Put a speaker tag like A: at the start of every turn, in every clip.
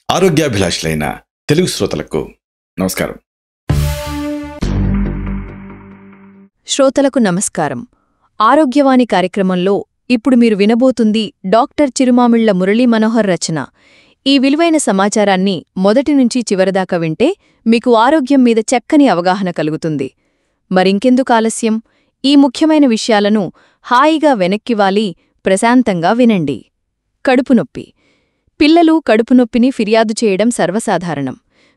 A: ఆరోగ్యాభిలాషులైన తెలుగు శ్రోతలకు నమస్కారం.
B: శ్రోతలకు నమస్కారం. ఆరోగ్యవాణి కార్యక్రమంలో ఇప్పుడు మీరు వినబోతుంది డాక్టర్ చిరుమామిళ్ల మురళీ మనోహర్ రచన. ఈ విలువైన సమాచారాన్ని మొదటి నుంచి చివరిదాకా వింటే మీకు ఆరోగ్యం మీద చక్కని అవగాహన కలుగుతుంది. మరింకెందుకు ఆలస్యం? ఈ ముఖ్యమైన విషయాలను హాయిగా వెనక్కివాలి, ప్రశాంతంగా వినండి. కడుపునొప్పి. పిల్లలు కడుపునొప్పిని ఫిర్యాదు చేయడం సర్వసాధారణం.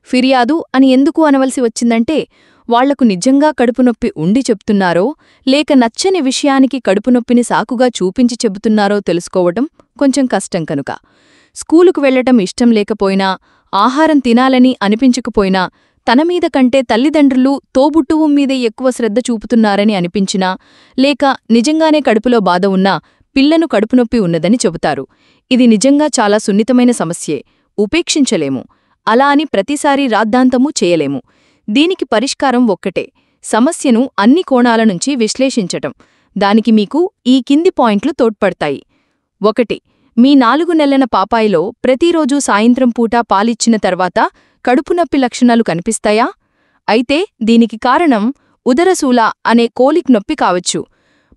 B: ఫిర్యాదు అని ఎందుకు అనవలసి వచ్చిందంటే, వాళ్లకు నిజంగా కడుపునొప్పి ఉండి చెప్తున్నారో లేక నచ్చని విషయానికి కడుపునొప్పిని సాకుగా చూపించి చెబుతున్నారో తెలుసుకోవటం కొంచెం కష్టం కనుక. స్కూలుకు వెళ్లటం ఇష్టం లేకపోయినా, ఆహారం తినాలని అనిపించకపోయినా, తనమీద కంటే తల్లిదండ్రులు తోబుట్టువు మీదే ఎక్కువ శ్రద్ధ చూపుతున్నారని అనిపించినా, లేక నిజంగానే కడుపులో బాధ ఉన్నా పిల్లను కడుపునొప్పి ఉన్నదని చెబుతారు. ఇది నిజంగా చాలా సున్నితమైన సమస్యే, ఉపేక్షించలేము. అలా అని ప్రతిసారీ రాద్ధాంతమూ చేయలేము. దీనికి పరిష్కారం ఒక్కటే, సమస్యను అన్ని కోణాల నుంచి విశ్లేషించటం. దానికి మీకు ఈ కింది పాయింట్లు తోడ్పడతాయి. 1. మీ 4 నెలల పాపాయిలో ప్రతిరోజూ సాయంత్రం పూట పాలిచ్చిన తర్వాత కడుపునొప్పి లక్షణాలు కనిపిస్తాయా? అయితే దీనికి కారణం ఉదరశూల అనే కోలిక్ నొప్పి కావచ్చు.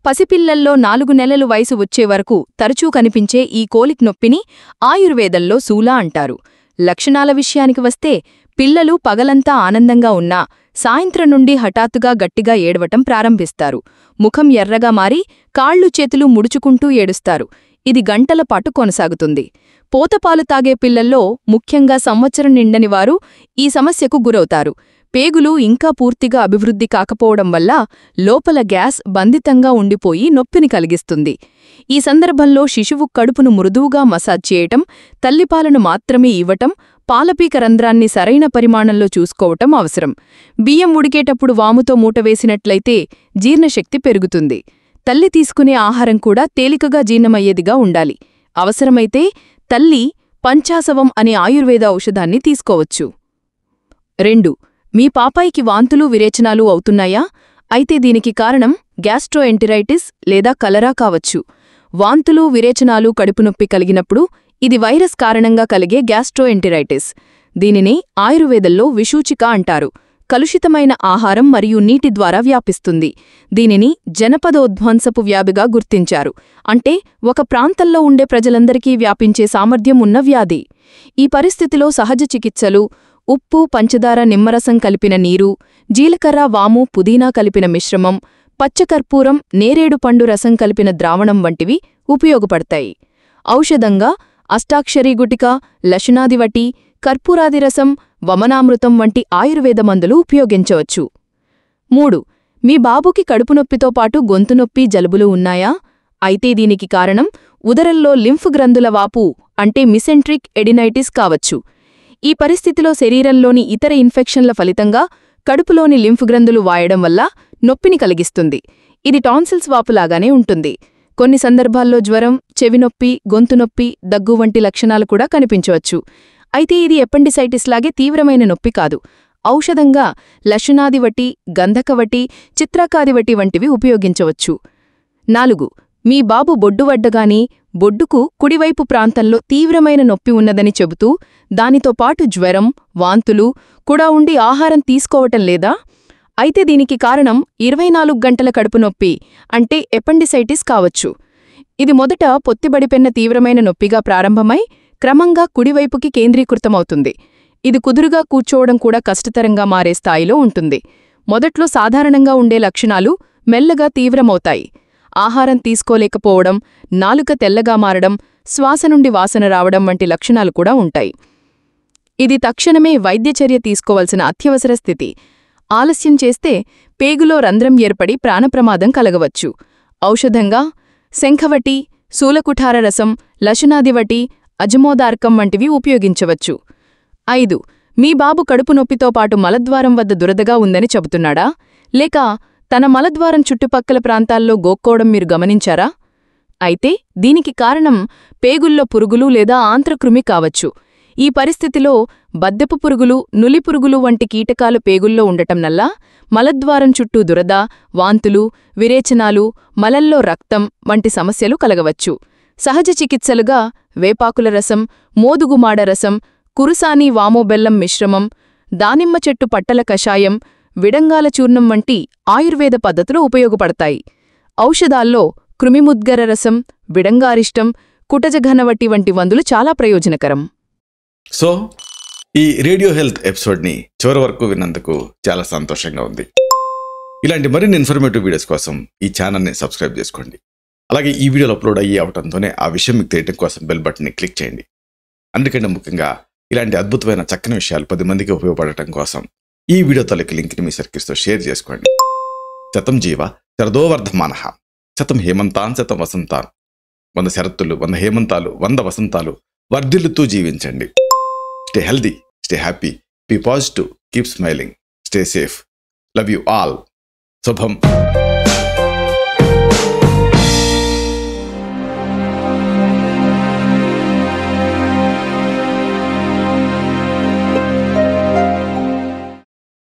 B: పసిపిల్లల్లో 4 నెలలు వయసు వచ్చేవరకు తరచూ కనిపించే ఈ కోలిక్ నొప్పిని ఆయుర్వేదంలో శూల అంటారు. లక్షణాల విషయానికి వస్తే, పిల్లలు పగలంతా ఆనందంగా ఉన్నా సాయంత్రం నుండి హఠాత్తుగా గట్టిగా ఏడవటం ప్రారంభిస్తారు. ముఖం ఎర్రగా మారి కాళ్ళు చేతులు ముడుచుకుంటూ ఏడుస్తారు. ఇది గంటల పాటు కొనసాగుతుంది. పోతపాలు తాగే పిల్లల్లో, ముఖ్యంగా సంవత్సరం నిండని వారు ఈ సమస్యకు గురవుతారు. పేగులు ఇంకా పూర్తిగా అభివృద్ధి కాకపోవడం వల్ల లోపల గ్యాస్ బంధితంగా ఉండిపోయి నొప్పిని కలిగిస్తుంది. ఈ సందర్భంలో శిశువు కడుపును మృదువుగా మసాజ్ చేయటం, తల్లిపాలను మాత్రమే ఇవ్వటం, పాలపీక రంధ్రాన్ని సరైన పరిమాణంలో చూసుకోవటం అవసరం. బియ్యం ఉడికేటప్పుడు వాముతో మూటవేసినట్లయితే జీర్ణశక్తి పెరుగుతుంది. తల్లి తీసుకునే ఆహారం కూడా తేలికగా జీర్ణమయ్యేదిగా ఉండాలి. అవసరమైతే తల్లి పంచాసవం అనే ఆయుర్వేద ఔషధాన్ని తీసుకోవచ్చు. 2. మీ పాపాయికి వాంతులు విరేచనాలు అవుతున్నాయా? అయితే దీనికి కారణం గ్యాస్ట్రోఎంటెరైటిస్ లేదా కలరా కావచ్చు. వాంతులు విరేచనాలు కడుపునొప్పి కలిగినప్పుడు ఇది వైరస్ కారణంగా కలిగే గ్యాస్ట్రోఎంటెరైటిస్. దీనిని ఆయుర్వేదంలో విషూచిక అంటారు. కలుషితమైన ఆహారం మరియు నీటి ద్వారా వ్యాపిస్తుంది. దీనిని జనపదోధ్వంసపు వ్యాధిగా గుర్తించారు. అంటే ఒక ప్రాంతంలో ఉండే ప్రజలందరికీ వ్యాపించే సామర్థ్యం ఉన్న వ్యాధి. ఈ పరిస్థితిలో సహజ చికిత్సలు ఉప్పు, పంచదార, నిమ్మరసం కలిపిన నీరు, జీలకర్ర, వాము, పుదీనా కలిపిన మిశ్రమం, పచ్చకర్పూరం, నేరేడు పండు రసం కలిపిన ద్రావణం వంటివి ఉపయోగపడతాయి. ఔషధంగా అష్టాక్షరీ గుటిక, లశునాదివటి, కర్పూరాదిరసం, వమనామృతం వంటి ఆయుర్వేద మందులు ఉపయోగించవచ్చు. 3. మీ బాబుకి కడుపునొప్పితో పాటు గొంతునొప్పి, జలుబులు ఉన్నాయా? అయితే దీనికి కారణం ఉదరంలో లింఫ్ గ్రంథుల వాపు అంటే మిసెంట్రిక్ ఎడినైటిస్ కావచ్చు. ఈ పరిస్థితిలో శరీరంలోని ఇతర ఇన్ఫెక్షన్ల ఫలితంగా కడుపులోని లింఫ్ గ్రంథులు వాయడం వల్ల నొప్పిని కలిగిస్తుంది. ఇది టాన్సిల్స్ వాపులాగానే ఉంటుంది. కొన్ని సందర్భాల్లో జ్వరం, చెవినొప్పి, గొంతునొప్పి, దగ్గు వంటి లక్షణాలు కూడా కనిపించవచ్చు. అయితే ఇది ఎపెండిసైటిస్ లాగే తీవ్రమైన నొప్పి కాదు. ఔషధంగా లశునాదివటి, గంధకవటి, చిత్రకాదివటి వంటివి ఉపయోగించవచ్చు. 4. మీ బాబు బొడ్డువడ్డగాని, బొడ్డుకు కుడివైపు ప్రాంతంలో తీవ్రమైన నొప్పి ఉన్నదని చెబుతూ దానితో పాటు జ్వరం, వాంతులు కూడా ఉండి ఆహారం తీసుకోవటం లేదా? అయితే దీనికి కారణం 24 గంటల కడుపునొప్పి అంటే ఎపెండిసైటిస్ కావచ్చు. ఇది మొదట పొత్తిబడిపెన్న తీవ్రమైన నొప్పిగా ప్రారంభమై క్రమంగా కుడివైపుకి కేంద్రీకృతమవుతుంది. ఇది కుదురుగా కూర్చోవడం కూడా కష్టతరంగా మారే స్థాయిలో ఉంటుంది. మొదట్లో సాధారణంగా ఉండే లక్షణాలు మెల్లగా తీవ్రమవుతాయి. ఆహారం తీసుకోలేకపోవడం, నాలుక తెల్లగా మారడం, శ్వాస నుండి వాసన రావడం వంటి లక్షణాలు కూడా ఉంటాయి. ఇది తక్షణమే వైద్యచర్య తీసుకోవలసిన అత్యవసర స్థితి. ఆలస్యం చేస్తే పేగులో రంధ్రం ఏర్పడి ప్రాణప్రమాదం కలగవచ్చు. ఔషధంగా శంఖవటి, శూలకుఠార రసం, లశునాదివటి, అజమోదార్కం వంటివి ఉపయోగించవచ్చు. 5. మీ బాబు కడుపునొప్పితో పాటు మలద్వారం వద్ద దురదగా ఉందని చెబుతున్నాడా? లేక తన మలద్వారం చుట్టుపక్కల ప్రాంతాల్లో గోక్కోవడం మీరు గమనించారా? అయితే దీనికి కారణం పేగుల్లో పురుగులు లేదా ఆంత్రకృమి కావచ్చు. ఈ పరిస్థితిలో బద్దెపు పురుగులు, నులిపురుగులు వంటి కీటకాలు పేగుల్లో ఉండటంవల్ల మలద్వారం చుట్టూ దురద, వాంతులు, విరేచనాలు, మలంలో రక్తం వంటి సమస్యలు కలగవచ్చు. సహజ చికిత్సలుగా వేపాకుల రసం, మోదుగుమాడ రసం, కురుసాని వామోబెల్లం మిశ్రమం, దానిమ్మ చెట్టు పట్టల కషాయం, విడంగాల చూర్ణం వంటి ఆయుర్వేద పద్ధతులు ఉపయోగపడతాయి. ఔషధాల్లో కృమిముద్గర రసం, విడంగారిష్టం, కుటజఘనవటి వంటి మందులు చాలా ప్రయోజనకరం.
A: సో ఈ రేడియో హెల్త్ ఎపిసోడ్ని చివరి వరకు విన్నందుకు చాలా సంతోషంగా ఉంది. ఇలాంటి మరిన్ని ఇన్ఫర్మేటివ్ వీడియోస్ కోసం ఈ ఛానల్ని సబ్స్క్రైబ్ చేసుకోండి. అలాగే ఈ వీడియోలు అప్లోడ్ అయ్యి అవడంతోనే ఆ విషయం మీకు తెలియడం కోసం బెల్ బటన్ని క్లిక్ చేయండి. అందుకంటే ముఖ్యంగా ఇలాంటి అద్భుతమైన చక్కని విషయాలు 10 మందికి ఉపయోగపడటం కోసం ఈ వీడియో తాలూకు లింక్ని మీ సర్కిల్స్తో షేర్ చేసుకోండి. శతం జీవ శరదో వర్ధమానః, శతం హేమంతాన్ శతం వసంతాన్. 100 శరత్తులు, 100 హేమంతాలు, 100 వసంతాలు వర్ధిల్లుతూ జీవించండి. Stay healthy, stay happy, be positive, keep smiling, stay safe. Love you all. శుభం.